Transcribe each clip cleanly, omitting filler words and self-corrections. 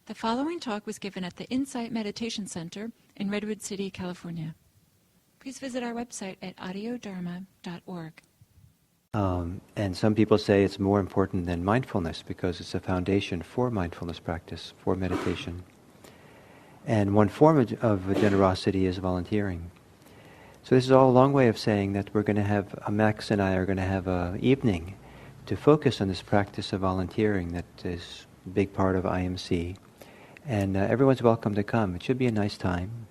The following talk was given at the Insight Meditation Center in Redwood City, California. Please visit our website at audiodharma.org. And some people say it's more important than mindfulness because it's a foundation for mindfulness practice, for meditation. And one form of generosity is volunteering. So this is all a long way of saying that we're going to have, Max and I are going to have an evening to focus on this practice of volunteering that is a big part of IMC. And everyone's welcome to come. It should be a nice time.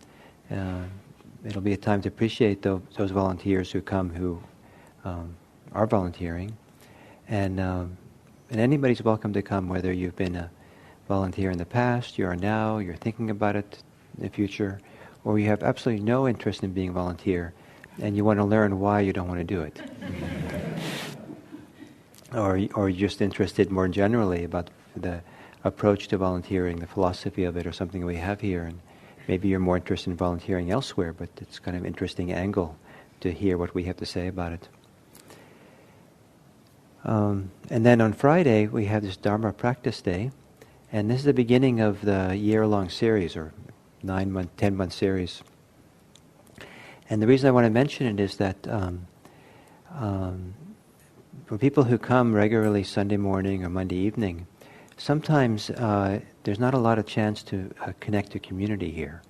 It'll be a time to appreciate those volunteers who come who are volunteering. And anybody's welcome to come, whether you've been a volunteer in the past, you are now, you're thinking about it in the future, or you have absolutely no interest in being a volunteer and you want to learn why you don't want to do it. Or you're just interested more generally about the approach to volunteering, the philosophy of it, or something we have here, and maybe you're more interested in volunteering elsewhere, but it's kind of an interesting angle to hear what we have to say about it. And then on Friday, we have this Dharma practice day, and this is the beginning of the year-long series, or 9-month, 10-month series. And the reason I want to mention it is that for people who come regularly Sunday morning or Monday evening, sometimes there's not a lot of chance to connect to community here.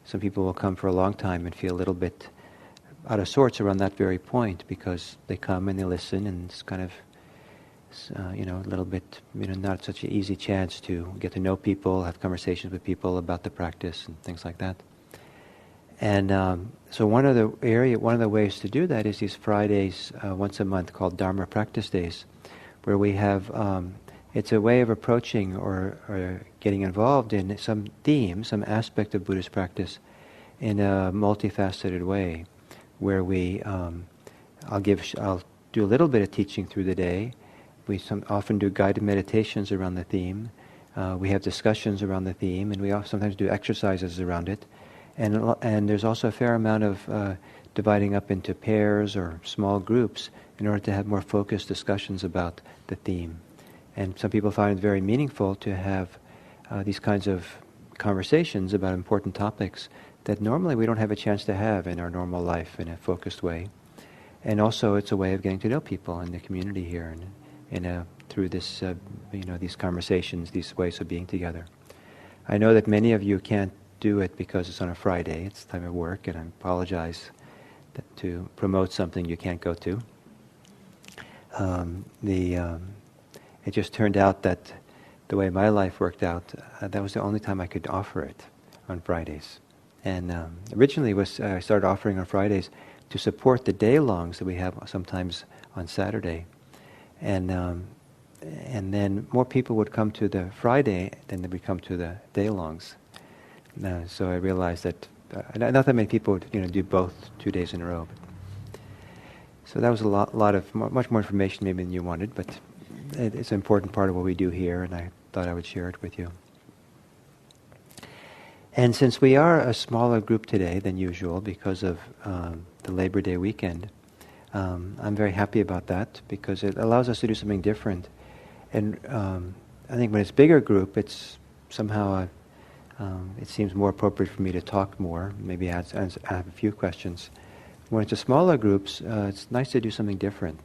Some people will come for a long time and feel a little bit out of sorts around that very point because they come and they listen, and it's kind of a little bit, not such an easy chance to get to know people, have conversations with people about the practice and things like that. And so one of the ways to do that is these Fridays once a month called Dharma practice days, where we have it's a way of approaching or getting involved in some theme, some aspect of Buddhist practice in a multifaceted way, where I'll do a little bit of teaching through the day. We often do guided meditations around the theme. We have discussions around the theme, and we sometimes do exercises around it. And there's also a fair amount of dividing up into pairs or small groups in order to have more focused discussions about the theme. And some people find it very meaningful to have these kinds of conversations about important topics that normally we don't have a chance to have in our normal life in a focused way. And also it's a way of getting to know people in the community here and through this, these conversations, these ways of being together. I know that many of you can't do it because it's on a Friday, it's time of work, and I apologize to promote something you can't go to. It just turned out that the way my life worked out, that was the only time I could offer it on Fridays. And originally I started offering on Fridays to support the day-longs that we have sometimes on Saturday. And then more people would come to the Friday than they would come to the day-longs. So I realized that not that many people would do both 2 days in a row. So that was much more information maybe than you wanted, but it's an important part of what we do here, and I thought I would share it with you. And since we are a smaller group today than usual because of the Labor Day weekend, I'm very happy about that because it allows us to do something different. And I think when it's a bigger group, it's somehow it seems more appropriate for me to talk more, maybe I have a few questions. When it's a smaller groups, it's nice to do something different.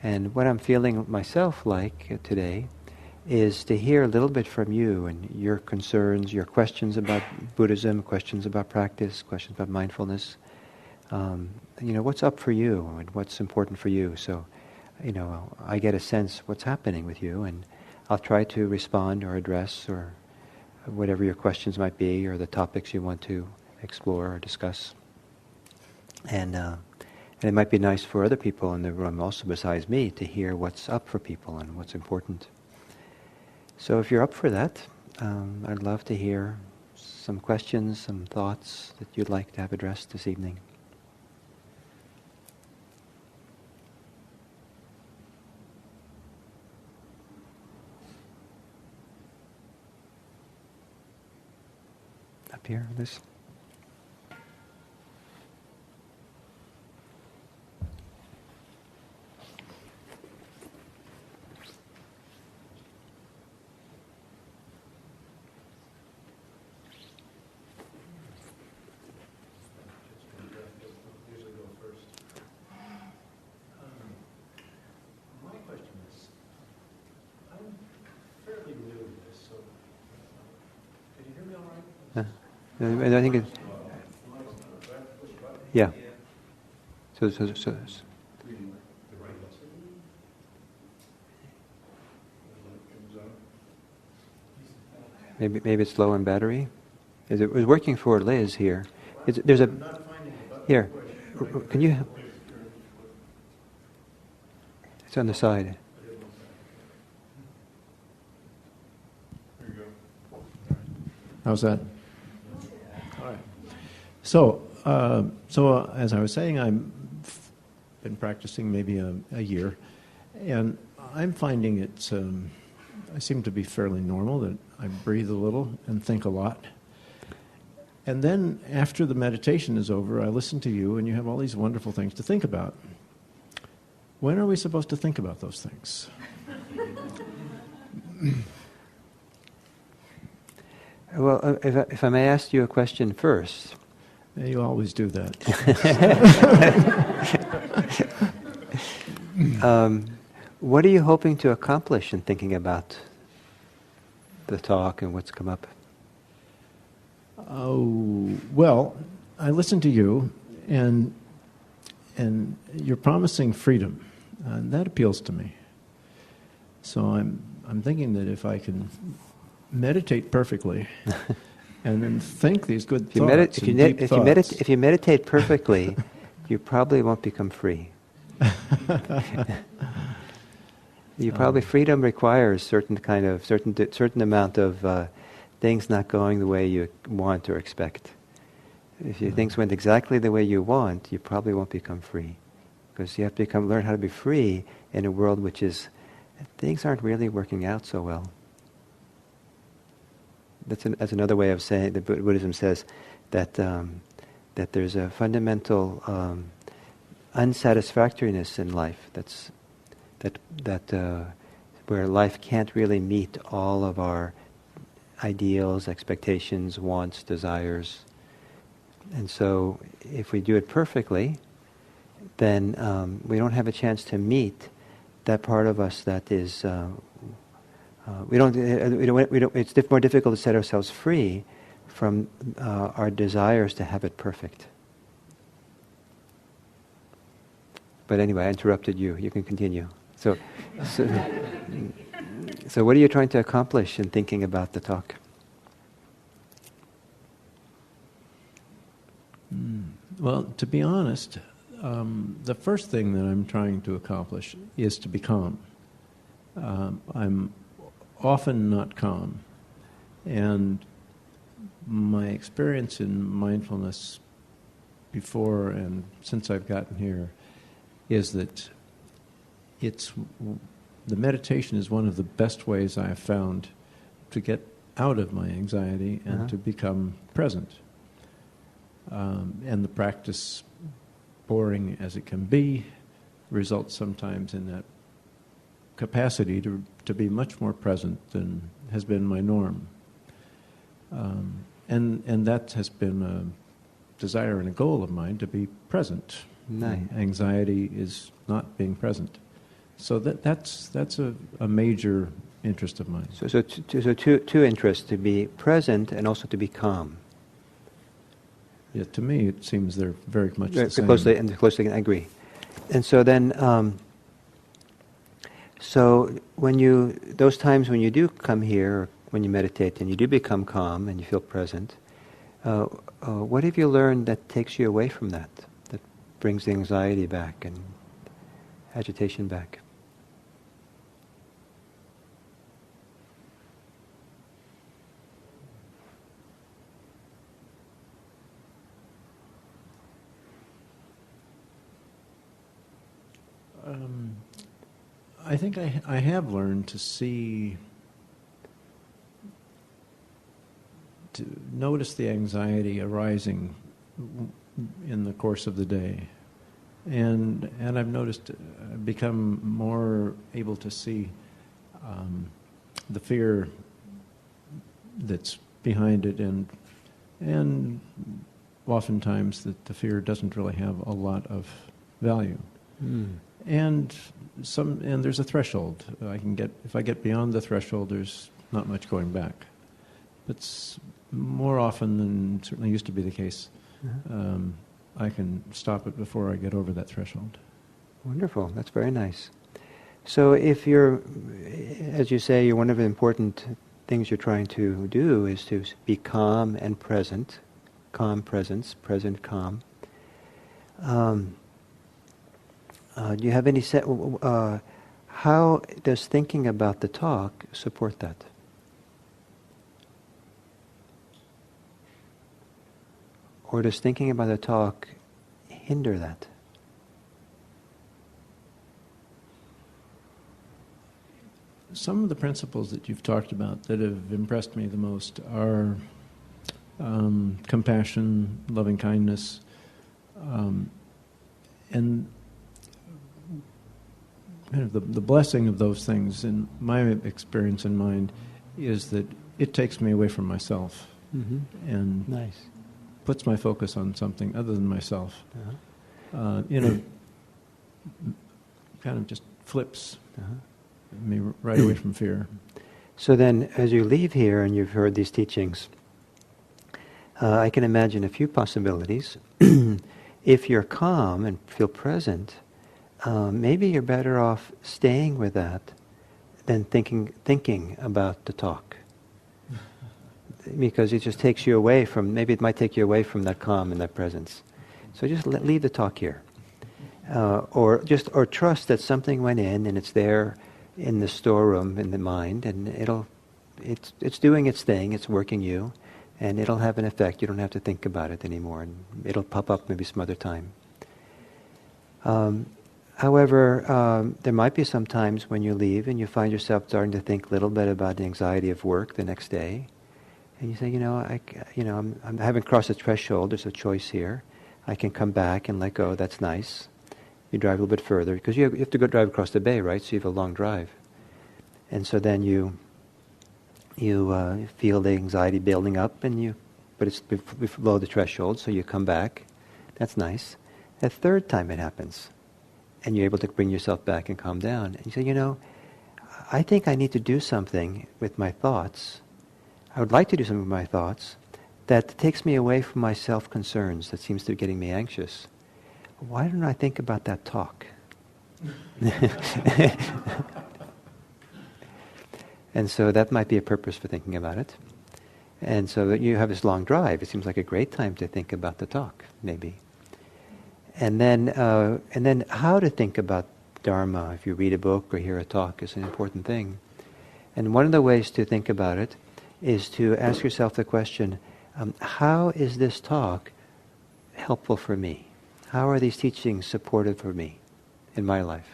And what I'm feeling myself like today is to hear a little bit from you and your concerns, your questions about Buddhism, questions about practice, questions about mindfulness. What's up for you and what's important for you. So, I get a sense what's happening with you, and I'll try to respond or address or whatever your questions might be or the topics you want to explore or discuss. And it might be nice for other people in the room also besides me to hear what's up for people and what's important. So if you're up for that, I'd love to hear some questions, some thoughts that you'd like to have addressed this evening. Up here, this. And I think yeah. So maybe it's low on battery. It was working for Liz here. There's a here. Can you? It's on the side. How's that? All right. So as I was saying, I've been practicing maybe a year, and I'm finding it's. I seem to be fairly normal, that I breathe a little and think a lot. And then after the meditation is over, I listen to you, and you have all these wonderful things to think about. When are we supposed to think about those things? Well, if I may ask you a question first. You always do that. What are you hoping to accomplish in thinking about the talk and what's come up? Oh, well, I listen to you, and you're promising freedom, and that appeals to me. So I'm thinking that if I can meditate perfectly, and then think these good thoughts, if you meditate perfectly, you probably won't become free. Freedom requires certain amount of things not going the way you want or expect. If things went exactly the way you want, you probably won't become free, because you have to learn how to be free in a world which is things aren't really working out so well. That's another way of saying that Buddhism says that there's a fundamental unsatisfactoriness in life. Where life can't really meet all of our ideals, expectations, wants, desires. And so if we do it perfectly, then we don't have a chance to meet that part of us that is... it's more difficult to set ourselves free from our desires to have it perfect. But anyway, I interrupted you. You can continue. So what are you trying to accomplish in thinking about the talk? Well, to be honest, the first thing that I'm trying to accomplish is to be calm. I'm often not calm, and my experience in mindfulness before and since I've gotten here is that the meditation is one of the best ways I have found to get out of my anxiety and to become present. And the practice, boring as it can be, results sometimes in that capacity to be much more present than has been my norm. And that has been a desire and a goal of mine, to be present. Nice. Anxiety is not being present. So that's a major interest of mine. So two interests: to be present and also to be calm. Yeah, to me it seems they're very much the same. Closely, I agree. And so then, so those times when you do come here, or when you meditate and you do become calm and you feel present, what have you learned that takes you away from that brings the anxiety back and agitation back? I think I have learned to notice the anxiety arising in the course of the day. And I've noticed, I've become more able to see the fear that's behind it, and oftentimes that the fear doesn't really have a lot of value. And there's a threshold. If I get beyond the threshold, there's not much going back. But more often than certainly used to be the case, I can stop it before I get over that threshold. Wonderful. That's very nice. So if you're, as you say, one of the important things you're trying to do is to be calm and present, calm presence, present calm. Do you have any how does thinking about the talk support that? Or does thinking about the talk hinder that? Some of the principles that you've talked about that have impressed me the most are compassion, loving kindness, and kind of the blessing of those things in my experience in mind is that it takes me away from myself and nice. Puts my focus on something other than myself. Kind of just flips me right away from fear. So then, as you leave here and you've heard these teachings, I can imagine a few possibilities. If you're calm and feel present, maybe you're better off staying with that than thinking about the talk. Because it just takes you away from, maybe it might take you away from that calm and that presence. So just leave the talk here. Or trust that something went in and it's there in the storeroom in the mind, and it's doing its thing, it's working you, and it'll have an effect. You don't have to think about it anymore, and it'll pop up maybe some other time. However, there might be some times when you leave and you find yourself starting to think a little bit about the anxiety of work the next day, and you say, I haven't crossed the threshold. There's a choice here. I can come back and let go. That's nice. You drive a little bit further because you have to go drive across the bay, right? So you have a long drive, and so then you feel the anxiety building up, but it's below the threshold. So you come back. That's nice. A third time it happens, and you're able to bring yourself back and calm down. And you say, I think I need to do something with my thoughts. I would like to do something with my thoughts that takes me away from my self-concerns that seems to be getting me anxious. Why don't I think about that talk? And so that might be a purpose for thinking about it. And so that you have this long drive. It seems like a great time to think about the talk, maybe. And then how to think about Dharma, if you read a book or hear a talk, is an important thing. And one of the ways to think about it is to ask yourself the question, how is this talk helpful for me? How are these teachings supportive for me in my life?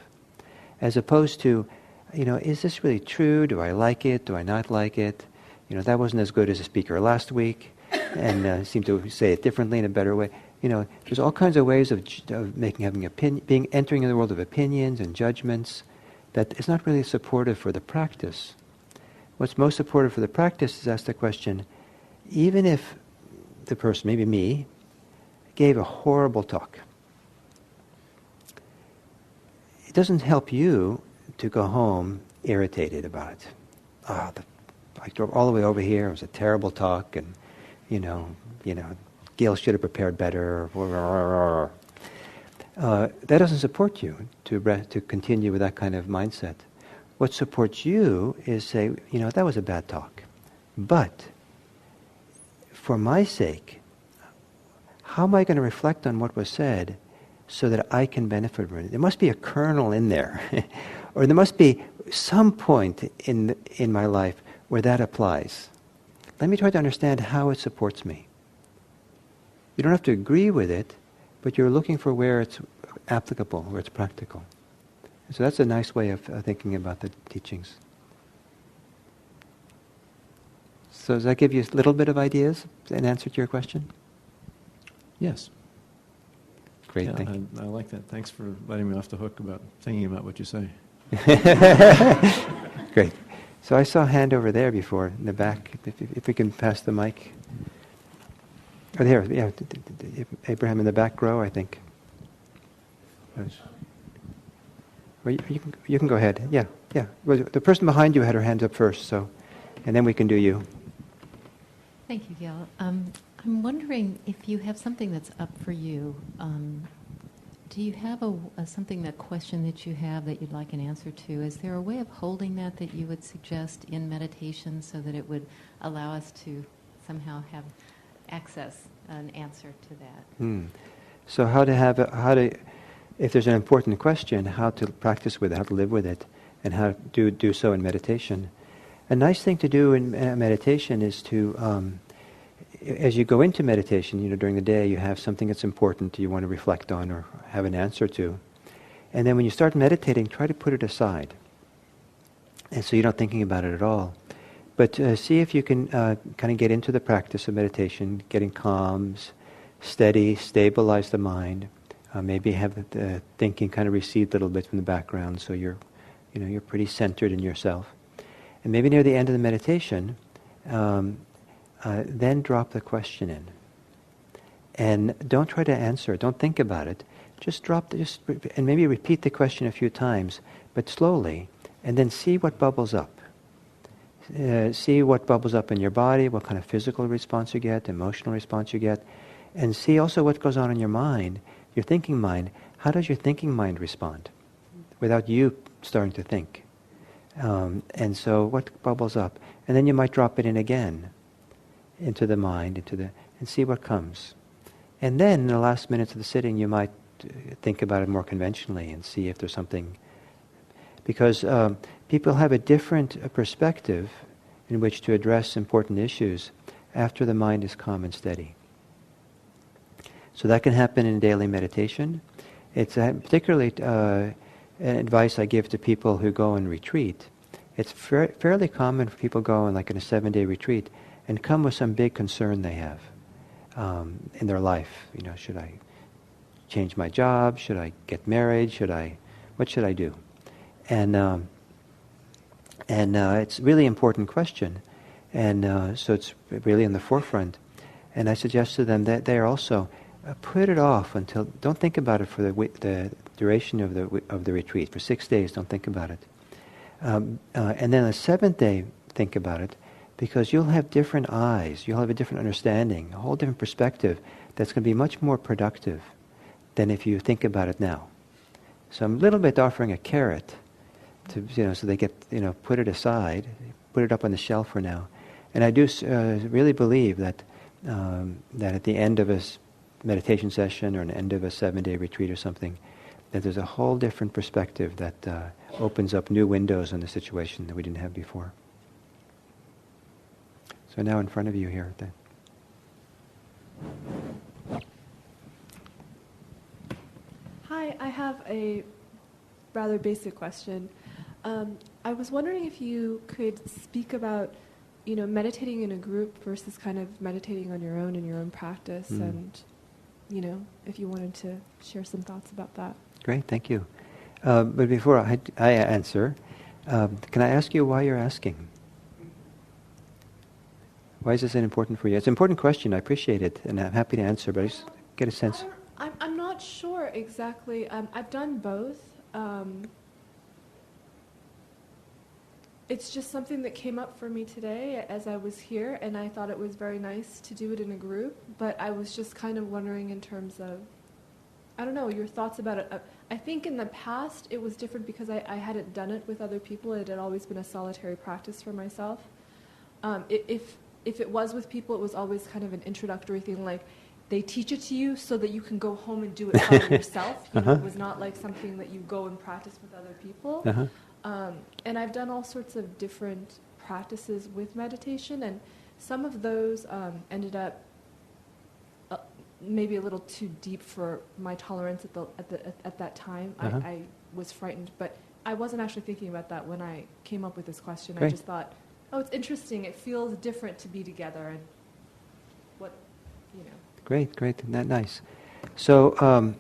As opposed to, is this really true? Do I like it? Do I not like it? That wasn't as good as a speaker last week, and seemed to say it differently in a better way. There's all kinds of ways of entering in the world of opinions and judgments that is not really supportive for the practice. What's most supportive for the practice is ask the question, even if the person, maybe me, gave a horrible talk, it doesn't help you to go home irritated about it. I drove all the way over here, it was a terrible talk, and, Gil should have prepared better. That doesn't support you to continue with that kind of mindset. What supports you is say, that was a bad talk. But for my sake, how am I going to reflect on what was said so that I can benefit from it? There must be a kernel in there. Or there must be some point in my life where that applies. Let me try to understand how it supports me. You don't have to agree with it, but you're looking for where it's applicable, where it's practical. So that's a nice way of thinking about the teachings. So does that give you a little bit of ideas, an answer to your question? Yes. Great, yeah, thank you. I like that. Thanks for letting me off the hook about thinking about what you say. Great. So I saw a hand over there before, in the back. If we can pass the mic. Oh, there, yeah. Abraham in the back row, I think. Well, you can go ahead. Yeah. Well, the person behind you had her hand up first, so, and then we can do you. Thank you, Gil. I'm wondering if you have something that's up for you. Do you have a question that you have that you'd like an answer to? Is there a way of holding that you would suggest in meditation so that it would allow us to somehow have access an answer to that? So if there's an important question, how to practice with it, how to live with it, and how to do so in meditation. A nice thing to do in meditation is to, as you go into meditation, during the day you have something that's important you want to reflect on or have an answer to. And then when you start meditating, try to put it aside. And so you're not thinking about it at all. But see if you can kind of get into the practice of meditation, getting calm, steady, stabilize the mind. Maybe have the thinking kind of recede a little bit from the background, so you're pretty centered in yourself. And maybe near the end of the meditation, then drop the question in. And don't try to answer it. Don't think about it. Just and maybe repeat the question a few times, but slowly, and then see what bubbles up. See what bubbles up in your body, what kind of physical response you get, emotional response you get, and see also what goes on in your mind, your thinking mind. How does your thinking mind respond without you starting to think? And so what bubbles up? And then you might drop it in again into the mind, and see what comes. And then in the last minutes of the sitting, you might think about it more conventionally and see if there's something. Because people have a different perspective in which to address important issues after the mind is calm and steady. So that can happen in daily meditation. It's particularly advice I give to people who go and retreat. It's fairly common for people go in a 7-day retreat and come with some big concern they have in their life. Should I change my job? Should I get married? What should I do? And it's a really important question. And so it's really in the forefront. And I suggest to them that they are also put it off until, don't think about it for the duration of the retreat. For 6 days, don't think about it. And then the 7th day, think about it, because you'll have different eyes, you'll have a different understanding, a whole different perspective that's going to be much more productive than if you think about it now. So I'm a little bit offering a carrot to, so they get, put it aside, put it up on the shelf for now. And I do really believe that at the end of a meditation session or an end of a 7-day retreat or something, that there's a whole different perspective that opens up new windows on the situation that we didn't have before. So now in front of you here. Hi, I have a rather basic question. I was wondering if you could speak about, meditating in a group versus kind of meditating on your own in your own practice, and, if you wanted to share some thoughts about that. Great, thank you. But before I answer, can I ask you why you're asking? Why is this important for you? It's an important question. I appreciate it, and I'm happy to answer, but I just get a sense. I'm not sure exactly. I've done both. It's just something that came up for me today as I was here, and I thought it was very nice to do it in a group, but I was just kind of wondering in terms of, I don't know, your thoughts about it. I think in the past it was different because I hadn't done it with other people. It had always been a solitary practice for myself. If it was with people, it was always kind of an introductory thing, like they teach it to you so that you can go home and do it by yourself. It was not like something that you go and practice with other people. And I've done all sorts of different practices with meditation, and some of those ended up maybe a little too deep for my tolerance at that time. I was frightened, but I wasn't actually thinking about that when I came up with this question. Great. I just thought, oh, it's interesting. It feels different to be together, and Great, nice. So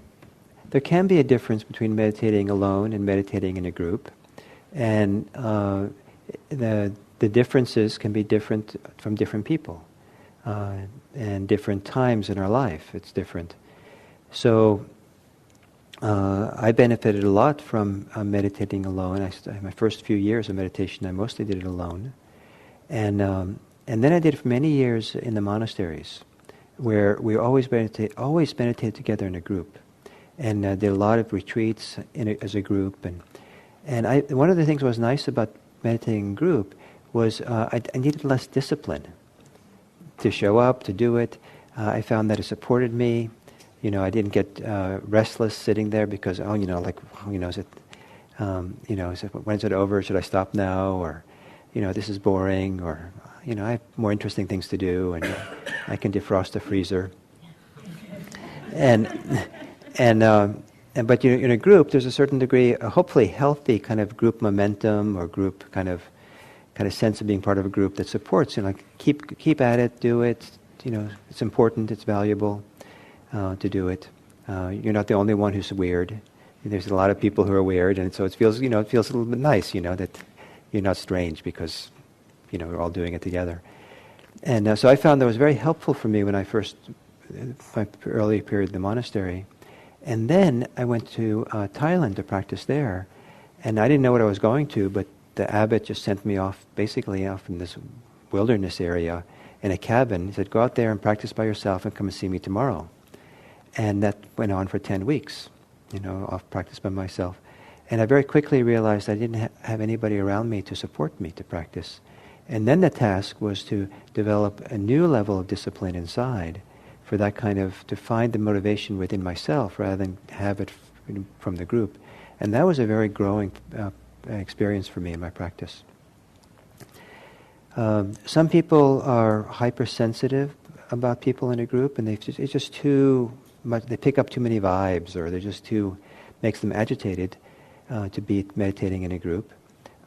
there can be a difference between meditating alone and meditating in a group, and the differences can be different from different people, and different times in our life. It's different. So I benefited a lot from meditating alone. My first few years of meditation, I mostly did it alone. And And then I did it for many years in the monasteries, where we always meditated together in a group, and did a lot of retreats as a group. And one of the things that was nice about meditating in group was I needed less discipline to show up, to do it. I found that it supported me. I didn't get restless sitting there because, is it, when is it over? Should I stop now? Or, this is boring. Or, I have more interesting things to do, and I can defrost the freezer. But in a group, there's a certain degree, a hopefully healthy kind of group momentum or group kind of sense of being part of a group that supports. Keep at it, do it. It's important, it's valuable to do it. You're not the only one who's weird. There's a lot of people who are weird, and so it feels a little bit nice, that you're not strange because, we're all doing it together. And so I found that was very helpful for me when I my early period in the monastery. And then I went to Thailand to practice there, and I didn't know what I was going to, but the abbot just sent me off in this wilderness area in a cabin. He said, go out there and practice by yourself and come and see me tomorrow. And that went on for 10 weeks, off practice by myself. And I very quickly realized I didn't have anybody around me to support me to practice. And then the task was to develop a new level of discipline inside for that to find the motivation within myself rather than have it from the group. And that was a very growing experience for me in my practice. Some people are hypersensitive about people in a group, and it's just too much. They pick up too many vibes, or they're just makes them agitated to be meditating in a group.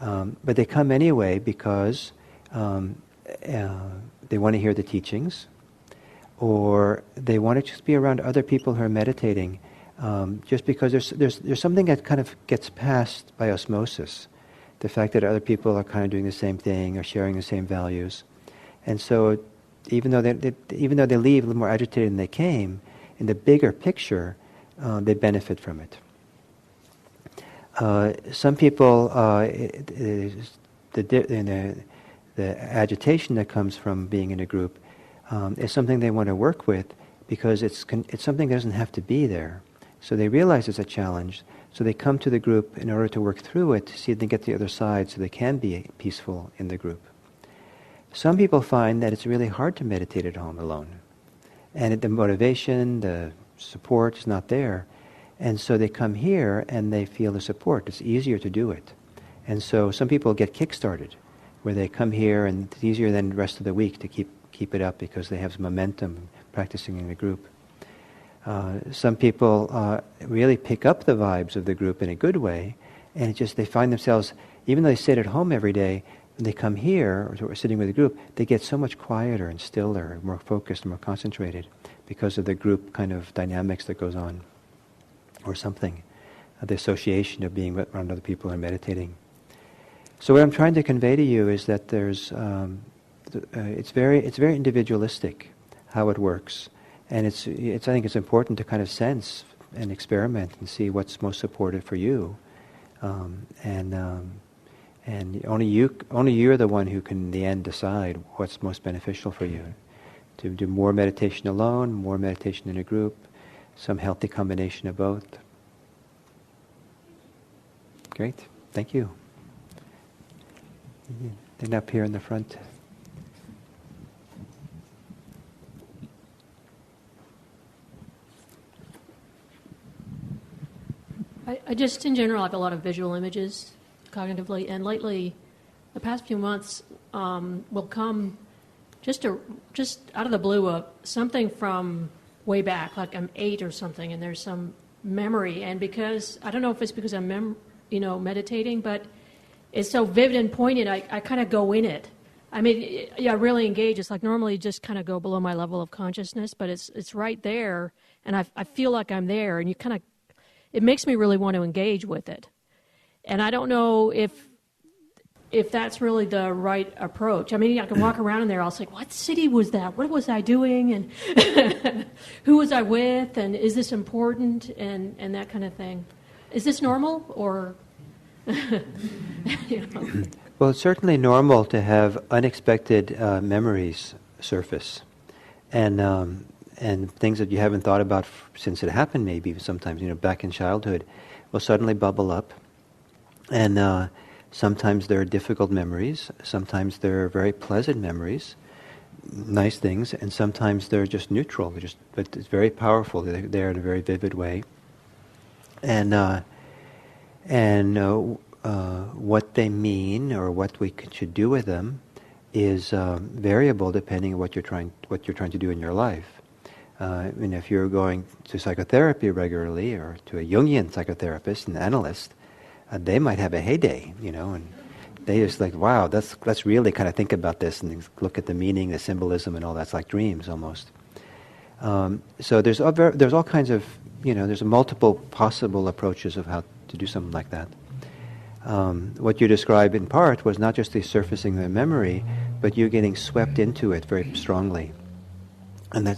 But they come anyway because they want to hear the teachings, or they want to just be around other people who are meditating, just because there's something that kind of gets passed by osmosis. The fact that other people are kind of doing the same thing or sharing the same values. And so even though they leave a little more agitated than they came, in the bigger picture, they benefit from it. Some people, the agitation that comes from being in a group is something they want to work with because it's something that doesn't have to be there. So they realize it's a challenge, so they come to the group in order to work through it, to see if they get to the other side so they can be peaceful in the group. Some people find that it's really hard to meditate at home alone. And the motivation, the support is not there. And so they come here and they feel the support. It's easier to do it. And so some people get kick-started, where they come here and it's easier than the rest of the week to keep it up because they have some momentum practicing in the group. Some people really pick up the vibes of the group in a good way, and they find themselves, even though they sit at home every day, when they come here, or sitting with a group, they get so much quieter and stiller, more focused, more concentrated, because of the group kind of dynamics that goes on, or something, the association of being around other people and meditating. So what I'm trying to convey to you is that there's, it's very individualistic how it works. And I think it's important to kind of sense and experiment and see what's most supportive for you, and only you're the one who can in the end decide what's most beneficial for you. To do more meditation alone, more meditation in a group, some healthy combination of both. Great, thank you. Then up here in the front. I just, in general, have a lot of visual images cognitively, and lately, the past few months, will come just out of the blue something from way back, like I'm 8 or something, and there's some memory, and because, I don't know if it's because I'm meditating, but it's so vivid and poignant, I kind of go in it. I mean, yeah, really engage. It's like normally just kind of go below my level of consciousness, but it's right there, and I feel like I'm there, and it makes me really want to engage with it. And I don't know if that's really the right approach. I mean, I can walk around in there, I'll say, what city was that? What was I doing? And who was I with? And is this important? And that kind of thing. Is this normal? Or, Well, it's certainly normal to have unexpected memories surface, and things that you haven't thought about since it happened. Maybe sometimes, back in childhood, will suddenly bubble up, and sometimes there are difficult memories. Sometimes there are very pleasant memories, nice things, and sometimes they're just neutral. But it's very powerful. They're there in a very vivid way, and what they mean or what we should do with them is variable depending on what you're trying to do in your life. If you're going to psychotherapy regularly or to a Jungian psychotherapist, an analyst, they might have a heyday, and they just like, wow, let's really kind of think about this and look at the meaning, the symbolism, and all that's like dreams almost. So there's all kinds of, there's multiple possible approaches of how to do something like that. What you described in part was not just the surfacing of the memory, but you getting swept into it very strongly. And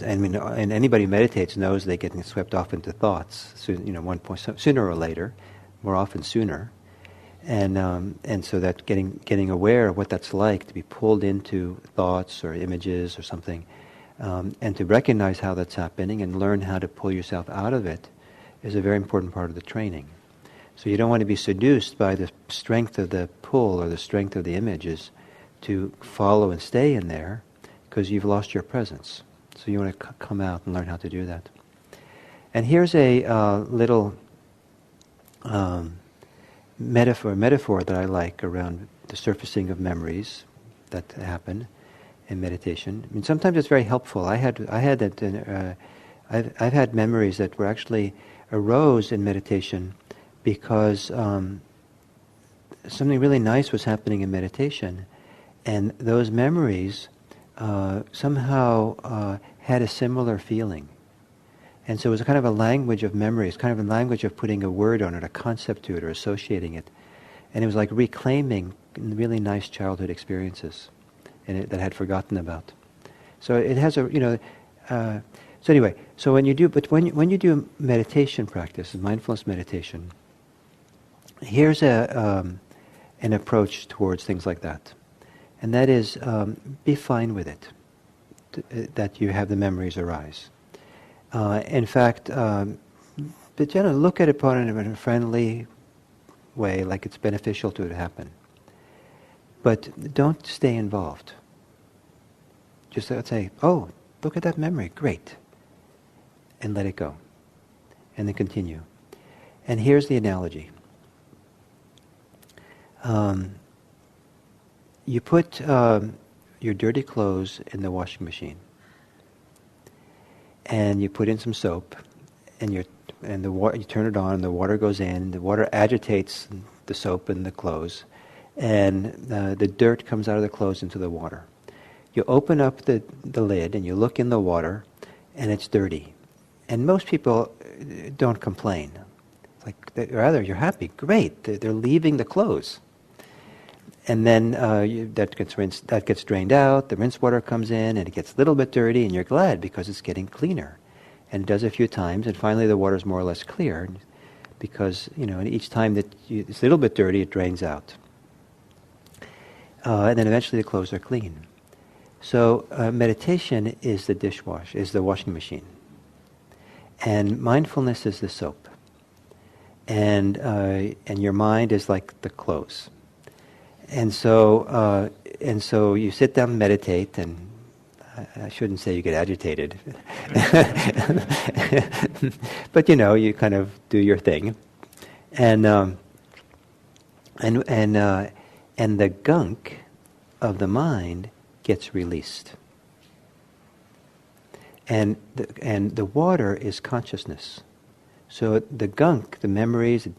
anybody who meditates knows they get swept off into thoughts. Sooner or later, more often sooner, and so that getting aware of what that's like to be pulled into thoughts or images or something, and to recognize how that's happening and learn how to pull yourself out of it is a very important part of the training. So you don't want to be seduced by the strength of the pull or the strength of the images to follow and stay in there, because you've lost your presence. So you want to come out and learn how to do that. And here's a little metaphor that I like around the surfacing of memories that happen in meditation. Sometimes it's very helpful. I've had memories that were actually arose in meditation because something really nice was happening in meditation, and those memories somehow had a similar feeling. And so it was a kind of a language of memories, kind of a language of putting a word on it, a concept to it, or associating it. And it was like reclaiming really nice childhood experiences that I had forgotten about. So it has so anyway, so when you do meditation practice, mindfulness meditation, here's an approach towards things like that. And that is, be fine with it, that you have the memories arise. In fact, but generally look at it in a friendly way, like it's beneficial to it to happen. But don't stay involved. Just say, oh, look at that memory, great. And let it go. And then continue. And here's the analogy. You put your dirty clothes in the washing machine. And you put in some soap, and you turn it on, and the water goes in. The water agitates the soap and the clothes, and the dirt comes out of the clothes into the water. You open up the lid, and you look in the water, and it's dirty. And most people don't complain. It's like, rather, you're happy. Great, they're leaving the clothes. And then that gets drained out, the rinse water comes in, and it gets a little bit dirty, and you're glad because it's getting cleaner. And it does a few times, and finally the water's more or less clear, because, and each time that it's a little bit dirty, it drains out. And then eventually the clothes are clean. So meditation is the washing machine. And mindfulness is the soap. And your mind is like the clothes. And so you sit down and meditate, and I shouldn't say you get agitated, but you kind of do your thing, and the gunk of the mind gets released, and the water is consciousness. So the gunk, the memories,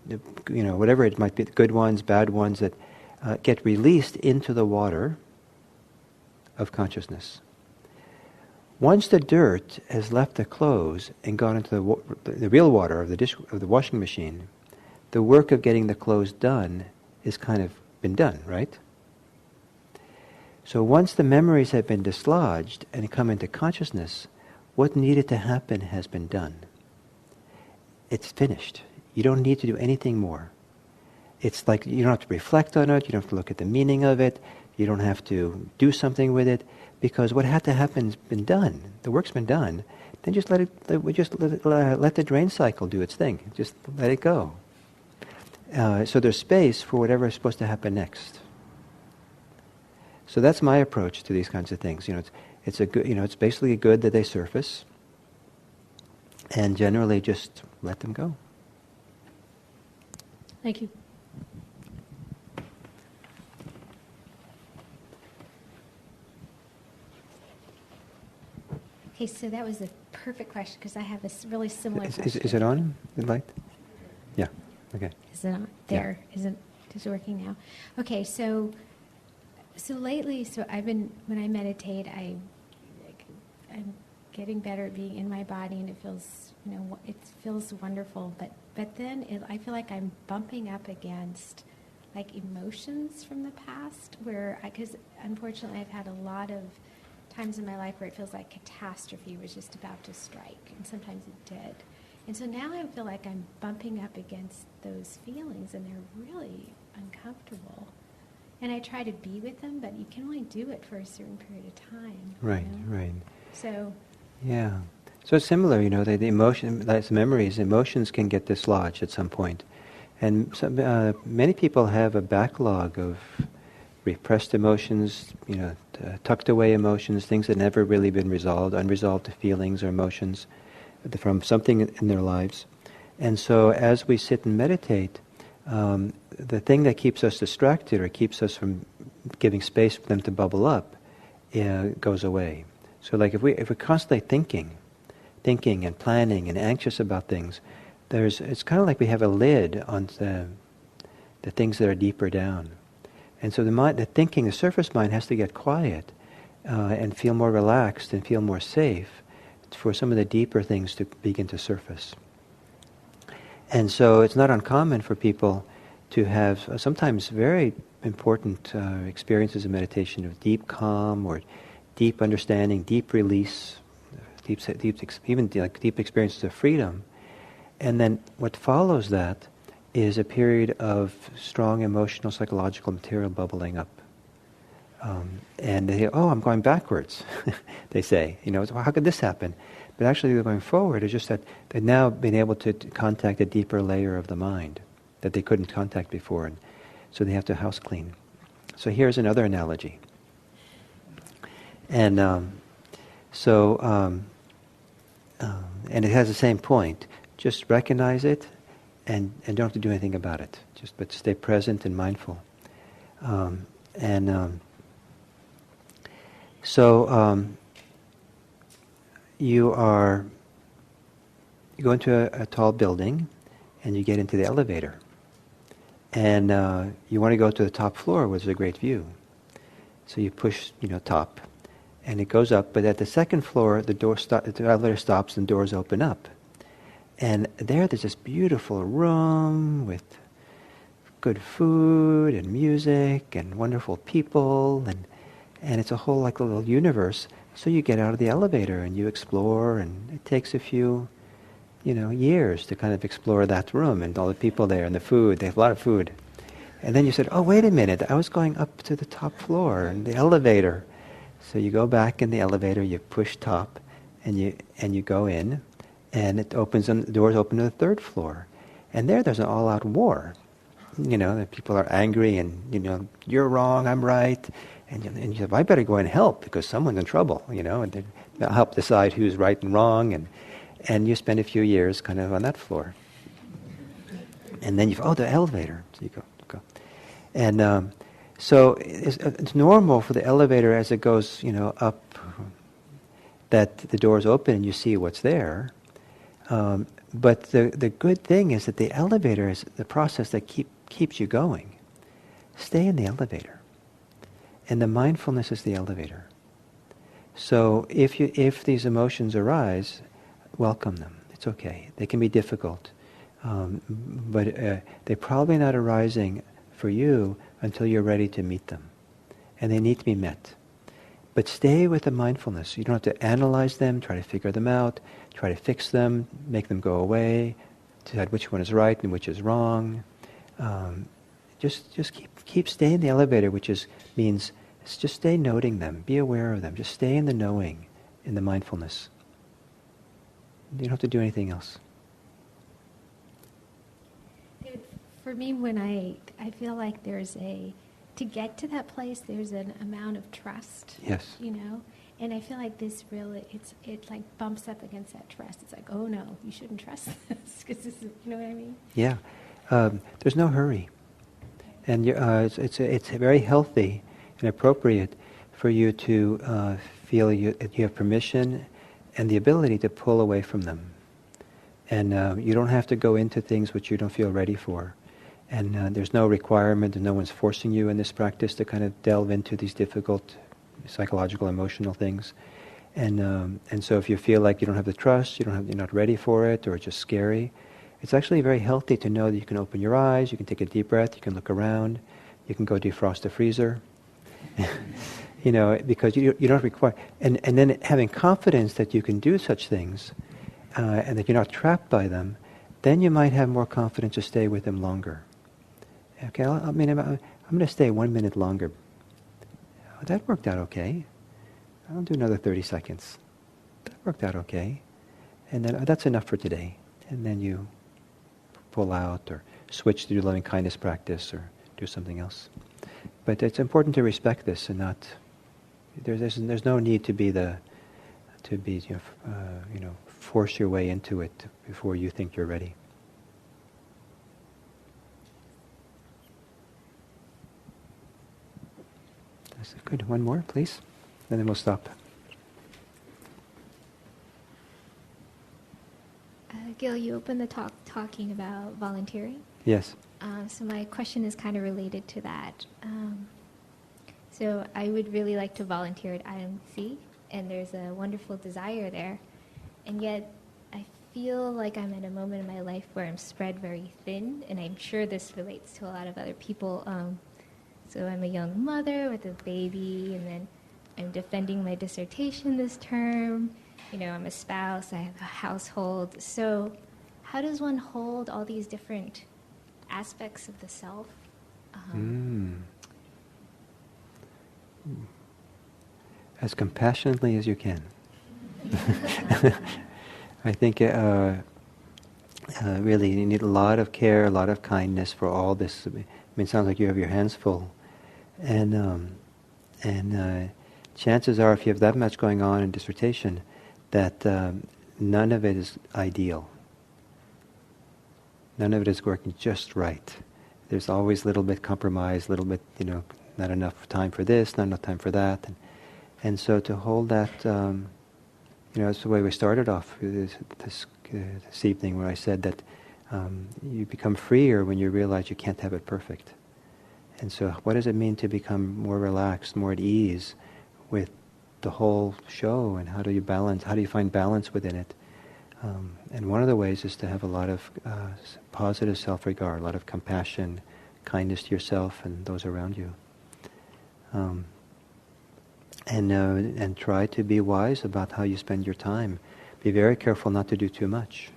whatever it might be, the good ones, bad ones that get released into the water of consciousness. Once the dirt has left the clothes and gone into the real water of the washing machine, the work of getting the clothes done is kind of been done, right? So once the memories have been dislodged and come into consciousness, what needed to happen has been done. It's finished. You don't need to do anything more. it's like you don't have to reflect on it, you don't have to look at the meaning of it, you don't have to do something with it, because what had to happen's been done. The work's been done. Then just let the drain cycle do its thing. Just let it go. So there's space for whatever is supposed to happen next. So that's my approach to these kinds of things. It's a good. It's basically good that they surface, and generally just let them go. Thank you. Okay, so that was a perfect question because I have a really similar question. Is it on? The light? Yeah. Okay. Is it on? There. Yeah. Is it working now? Okay, so lately, when I meditate, I'm getting better at being in my body, and it feels wonderful. But then I feel like I'm bumping up against like emotions from the past, because unfortunately I've had a lot of times in my life where it feels like catastrophe was just about to strike, and sometimes it did. And so now I feel like I'm bumping up against those feelings, and they're really uncomfortable. And I try to be with them, but you can only do it for a certain period of time. Right, right. So... Yeah. So it's similar, the emotion, like memories, emotions can get dislodged at some point. And many people have a backlog of repressed emotions, tucked away emotions, things that never really been resolved, unresolved feelings or emotions from something in their lives. And so as we sit and meditate, the thing that keeps us distracted or keeps us from giving space for them to bubble up goes away. So like if we're constantly thinking and planning and anxious about things, it's kind of like we have a lid on the things that are deeper down. And so the surface mind has to get quiet and feel more relaxed and feel more safe for some of the deeper things to begin to surface. And so it's not uncommon for people to have sometimes very important experiences of meditation of deep calm or deep understanding, deep release, even deep experiences of freedom. And then what follows that is a period of strong emotional, psychological material bubbling up. And they say, oh, I'm going backwards, they say. How could this happen? But actually they're going forward. It's just that they've now been able to contact a deeper layer of the mind that they couldn't contact before. And so they have to house clean. So here's another analogy. And and it has the same point. Just recognize it and don't have to do anything about it. But stay present and mindful. You go into a tall building and you get into the elevator. And you want to go to the top floor where there's a great view. So you push, top. And it goes up, but at the second floor, the elevator stops and doors open up. And there's this beautiful room with good food and music and wonderful people, and it's a whole like a little universe. So you get out of the elevator and you explore, and it takes a few, years to kind of explore that room and all the people there and the food. They have a lot of food. And then you said, oh, wait a minute, I was going up to the top floor in the elevator. So you go back in the elevator, you push top, and you go in, and it opens, and the doors open to the third floor. And there's an all-out war. The people are angry, and, you're wrong, I'm right. And you say, well, I better go and help, because someone's in trouble, and they'll help decide who's right and wrong, and you spend a few years kind of on that floor. And then the elevator. So you go. And so it's normal for the elevator as it goes, up, that the doors open and you see what's there. But the good thing is that the elevator is the process that keeps you going. Stay in the elevator. And the mindfulness is the elevator. So if these emotions arise, welcome them. It's okay. They can be difficult. But they're probably not arising for you until you're ready to meet them. And they need to be met. But stay with the mindfulness. You don't have to analyze them, try to figure them out, try to fix them, make them go away, decide which one is right and which is wrong. just keep stay in the elevator, which means just stay noting them, be aware of them, just stay in the knowing, in the mindfulness. You don't have to do anything else. For me, when I feel like to get to that place, there's an amount of trust. Yes. And I feel like this really, it like bumps up against that trust. It's like, oh no, you shouldn't trust this, because this is, you know what I mean? Yeah. There's no hurry. And it's very healthy and appropriate for you to feel you have permission and the ability to pull away from them. And you don't have to go into things which you don't feel ready for. And there's no requirement, and no one's forcing you in this practice to kind of delve into these difficult psychological, emotional things. And so if you feel like you don't have the trust, you're not ready for it, or it's just scary, it's actually very healthy to know that you can open your eyes, you can take a deep breath, you can look around, you can go defrost the freezer, because you don't require. And then having confidence that you can do such things, and that you're not trapped by them, then you might have more confidence to stay with them longer. Okay, I'm going to stay 1 minute longer. Oh, that worked out okay. I'll do another 30 seconds. That worked out okay. And then that's enough for today. And then you pull out or switch to do loving kindness practice or do something else. But it's important to respect this and not. There's no need to force your way into it before you think you're ready. That's good. One more, please, and then we'll stop. Gil, you opened the talk talking about volunteering. Yes. So my question is kind of related to that. So I would really like to volunteer at IMC, and there's a wonderful desire there. And yet I feel like I'm at a moment in my life where I'm spread very thin, and I'm sure this relates to a lot of other people. So I'm a young mother with a baby, and then I'm defending my dissertation this term. I'm a spouse, I have a household. So how does one hold all these different aspects of the self? As compassionately as you can. I think really you need a lot of care, a lot of kindness for all this. It sounds like you have your hands full. And chances are, if you have that much going on in dissertation, that none of it is ideal. None of it is working just right. There's always a little bit compromise, a little bit, not enough time for this, not enough time for that. And so to hold that, that's the way we started off this evening, where I said that you become freer when you realize you can't have it perfect. And so what does it mean to become more relaxed, more at ease with the whole show, and how do you find balance within it? And one of the ways is to have a lot of positive self-regard, a lot of compassion, kindness to yourself and those around you. And try to be wise about how you spend your time. Be very careful not to do too much.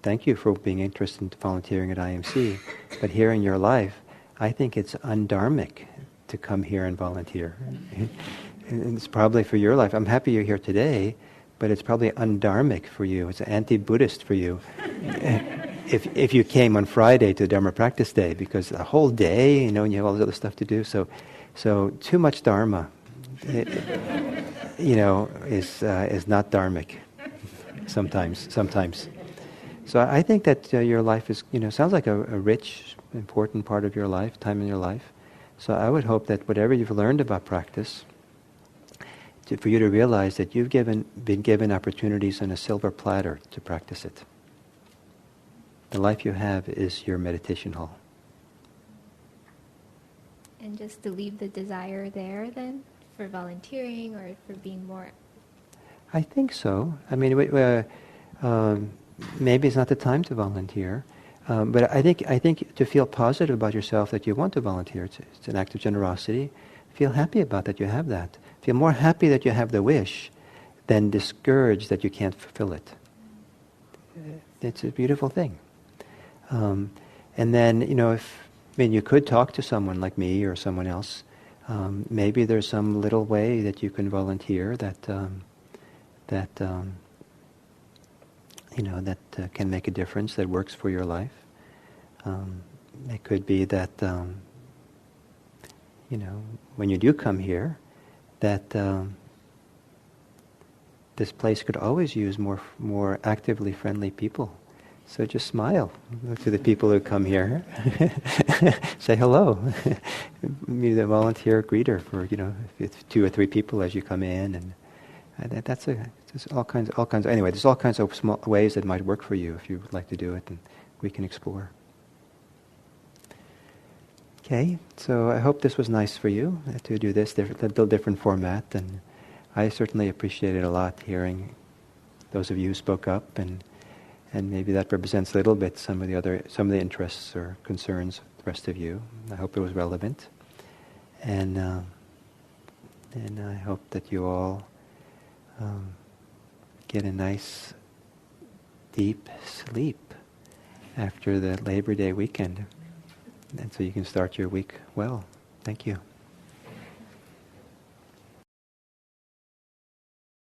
Thank you for being interested in volunteering at IMC, but here in your life, I think it's undharmic to come here and volunteer. And it's probably for your life. I'm happy you're here today, but it's probably undharmic for you. It's anti-Buddhist for you. If you came on Friday to Dharma practice day, because the whole day, and you have all this other stuff to do. So too much Dharma, is not dharmic. Sometimes. So I think that your life is, sounds like a rich, important part of your life, time in your life. So I would hope that whatever you've learned about practice, for you to realize that you've been given opportunities on a silver platter to practice it. The life you have is your meditation hall. And just to leave the desire there then, for volunteering or for being more... I think so. Maybe it's not the time to volunteer, but I think to feel positive about yourself that you want to volunteer, it's an act of generosity. Feel happy about that you have that. Feel more happy that you have the wish than discouraged that you can't fulfill it. It's a beautiful thing. And then, if mean, you could talk to someone like me or someone else. Maybe there's some little way that you can volunteer that can make a difference, that works for your life. It could be that when you do come here, that this place could always use more actively friendly people. So just smile to the people who come here. Say hello. Be the volunteer greeter for if it's 2 or 3 people as you come in, and there's all kinds. Anyway, there's all kinds of small ways that might work for you if you would like to do it, and we can explore. Okay, so I hope this was nice for you to do this, a little different format, and I certainly appreciated a lot hearing those of you who spoke up, and maybe that represents a little bit some of the interests or concerns of the rest of you. I hope it was relevant, and I hope that you all get a nice deep sleep after the Labor Day weekend, and so you can start your week well. Thank you.